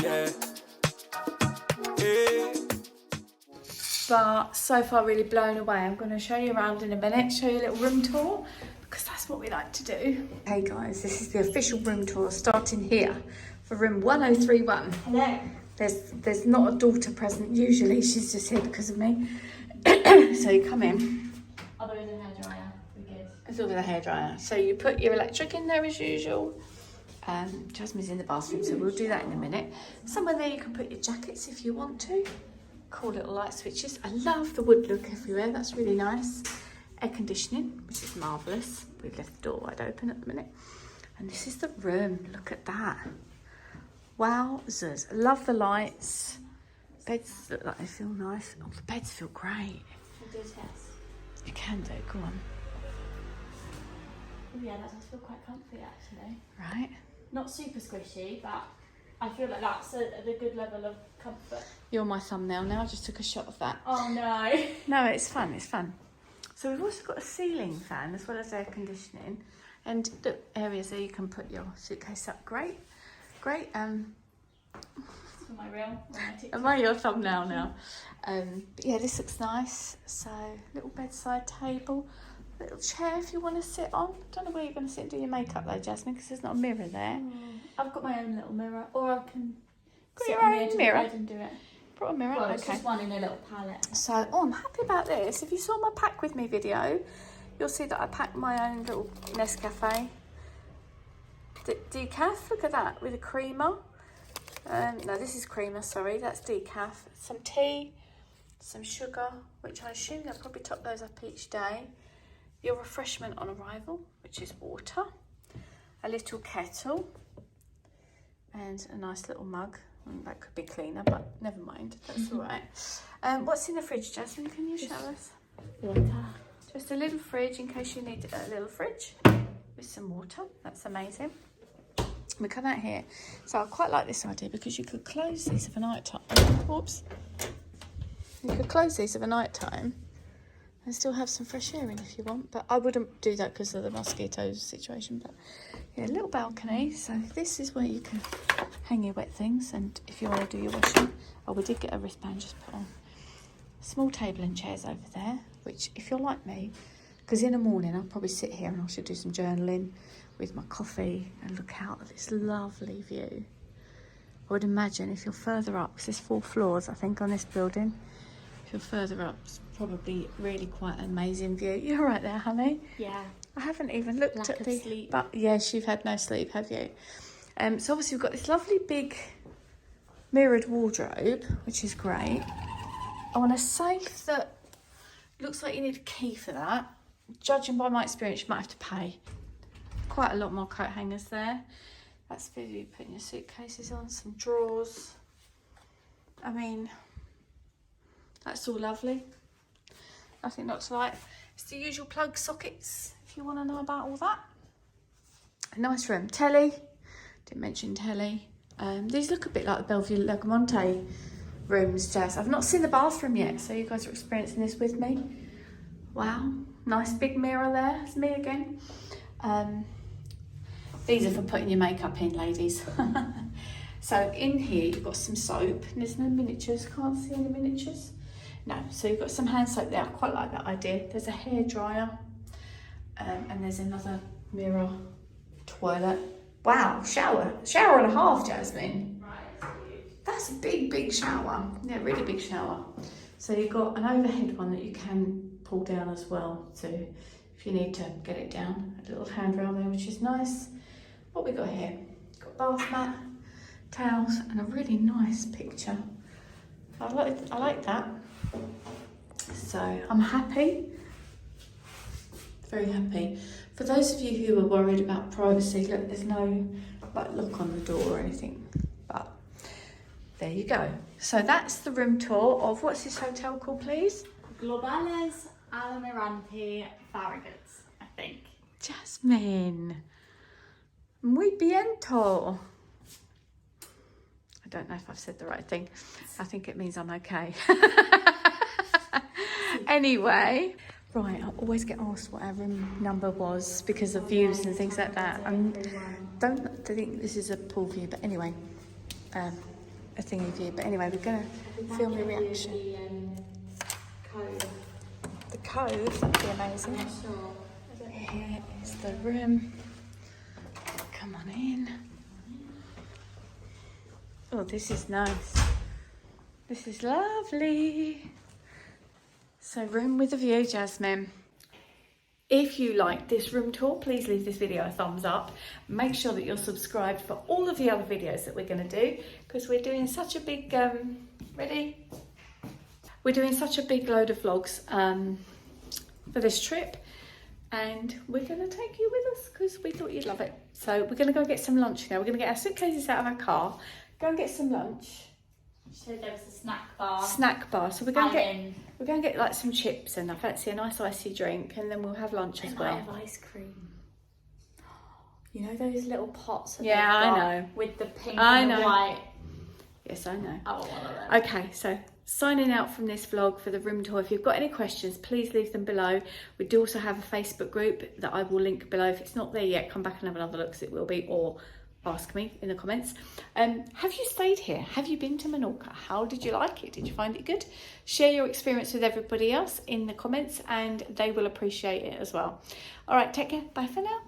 yeah. Hey. But so far really blown away. I'm going to show you around in a minute, show you a little room tour, because that's what we like to do. Hey guys, this is the official room tour starting here for room 1031. Hello. There's not a daughter present usually, she's just here because of me. So you come in. Oh, there is a hairdryer. We're good. It's all with a hairdryer. So you put your electric in there as usual. Jasmine's in the bathroom, so we'll do that in a minute. Somewhere there you can put your jackets if you want to. Cool little light switches. I love the wood look everywhere, that's really nice. Air conditioning, which is marvellous. We've left the door wide open at the minute. And this is the room, look at that. Wowzers, love the lights. Beds look like they feel nice. Oh, the beds feel great. Should we do a test? You can do, go on. Oh yeah, that does feel quite comfy actually. Right. Not super squishy, but I feel like that's a good level of comfort. You're my thumbnail now, I just took a shot of that. Oh no. No, it's fun, it's fun. So we've also got a ceiling fan as well as air conditioning. And the areas there you can put your suitcase up. Great, great. For my reel. Am I your thumbnail now? But yeah, this looks nice. So little bedside table, little chair if you want to sit on. Don't know where you're going to sit and do your makeup though, Jasmine, because there's not a mirror there. I've got my own little mirror, or I can Got sit your on the own edge of mirror? the bed and do it. Brought a mirror, Well, it's okay. just one in a little palette. So, oh, I'm happy about this. If you saw my pack with me video, you'll see that I packed my own little Nescafe decaf. Look at that, with a creamer. No, this is creamer, sorry, that's decaf. Some tea, some sugar, which I assume they'll probably top those up each day. Your refreshment on arrival, which is water. A little kettle. And a nice little mug. That could be cleaner, but never mind, that's all right. What's in the fridge, Jasmine? Can you show us? Water. Just a little fridge in case you need a little fridge with some water. That's amazing. We come out here. So I quite like this idea because you could close these of a night time. Whoops. You could close these of a night time and still have some fresh air in if you want. But I wouldn't do that because of the mosquitoes situation. But yeah, a little balcony. So this is where you can hang your wet things. And if you want to do your washing, oh, we did get a wristband just put on. Small table and chairs over there, which if you're like me, because in the morning I'll probably sit here and I should do some journaling with my coffee and look out at this lovely view. I would imagine if you're further up, because there's 4 floors I think on this building, if you're further up it's probably really quite an amazing view. You're right there, honey. Yeah. I haven't even looked Lack at of the sleep. But yes, you've had no sleep, have you? So obviously we've got this lovely big mirrored wardrobe, which is great. I want a safe that looks like you need a key for that. Judging by my experience, you might have to pay. Quite a lot more coat hangers there. That's for you putting your suitcases on, some drawers. I mean, that's all lovely. Nothing not to like. It's the usual plug sockets, if you want to know about all that. A nice room. Telly. Didn't mention telly. These look a bit like the Bellevue Lagomonte rooms, Jazz. I've not seen the bathroom yet, so you guys are experiencing this with me. Wow, nice big mirror there. It's me again. These are for putting your makeup in, ladies. So in here you've got some soap. There's no miniatures. Can't see any miniatures. No, so you've got some hand soap there. I quite like that idea. There's a hairdryer, and there's another mirror, toilet. Wow, shower and a half, Jasmine. That's a big shower. Yeah, really big shower. So you've got an overhead one that you can pull down as well, so if you need to get it down. A little handrail there, which is nice. What we got here? Got bath mat, towels, and a really nice picture. I like that. So I'm happy. Very happy. For those of you who are worried about privacy, look, there's no like lock on the door or anything. But there you go. So that's the room tour of, what's this hotel called, please? Globales Almirante Farragut, I think. Jasmine. Muy biento. I don't know if I've said the right thing. I think it means I'm okay. Anyway, right, I always get asked what our room number was because of views and things like that. I don't think this is a pool view, but anyway, a thingy view. But anyway, we're going to film your reaction. The cove, that'd be amazing. Here is the room. Come on in. Oh, this is nice. This is lovely. So, room with a view, Jasmine. If you like this room tour, please leave this video a thumbs up. Make sure that you're subscribed for all of the other videos that we're going to do, because we're doing such a big, We're doing such a big load of vlogs for this trip, and we're going to take you with us because we thought you'd love it. So we're going to go get some lunch now. We're going to get our suitcases out of our car, go and get some lunch. So there was a snack bar. Snack bar. So we're going to get like some chips, and I fancy a nice icy drink, and then we'll have lunch as well. I have ice cream. You know those little pots? That Yeah, they've got I know. With the pink and the white. Yes, I know. I want one of them. Okay, so signing out from this vlog for the room tour. If you've got any questions, please leave them below. We do also have a Facebook group that I will link below. If it's not there yet, come back and have another look, because it will be, or ask me in the comments. Have you stayed here? Have you been to Menorca? How did you like it? Did you find it good? Share your experience with everybody else in the comments, and they will appreciate it as well. All right, take care. Bye for now.